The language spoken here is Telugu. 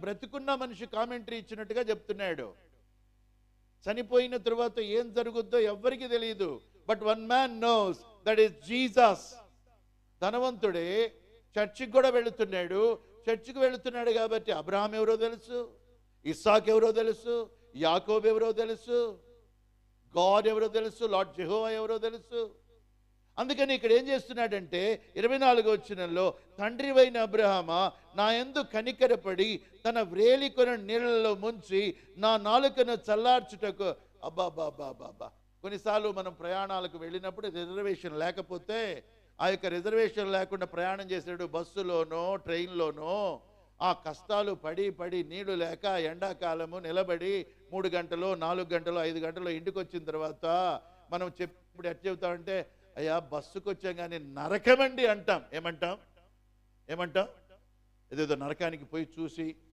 బ్రతికున్న మనిషి కామెంటరీ ఇచ్చినట్టుగా చెప్తున్నాడు. చనిపోయిన తరువాత ఏం జరుగుద్దో ఎవ్వరికి తెలియదు. But one man knows, that is Jesus. ధనవంతుడే చర్చికి కూడా వెళుతున్నాడు. చర్చికి వెళుతున్నాడు కాబట్టి అబ్రహాం ఎవరో తెలుసు, ఇస్సాక్ ఎవరో తెలుసు, యాకోబు ఎవరో తెలుసు, గాడ్ ఎవరో తెలుసు, లార్డ్ జెహోవా ఎవరో తెలుసు. అందుకని ఇక్కడ ఏం చేస్తున్నాడంటే 24వ వచనంలో, తండ్రివైన అబ్రహామా, నా యందు కనికరపడి తన వ్రేలికొన నీళ్ళలో ముంచి నా నాలుకను చల్లార్చుటకు. అబ్బాబాబాబాబా, కొన్నిసార్లు మనం ప్రయాణాలకు వెళ్ళినప్పుడు రిజర్వేషన్ లేకపోతే, ఆ యొక్క రిజర్వేషన్ లేకుండా ప్రయాణం చేసాడు బస్సులోనో ట్రైన్లోనో, ఆ కష్టాలు పడి పడి నీళ్లు లేక ఎండాకాలము నిలబడి 3 గంటలు 4 గంటలు 5 గంటలు ఇంటికి వచ్చిన తర్వాత మనం ఇప్పుడు ఎట్ చెబుతామంటే, అయ్యా బస్సుకు వచ్చాం కానీ నరకమండి అంటాం. ఏమంటాం? ఏదేదో నరకానికి పోయి చూసి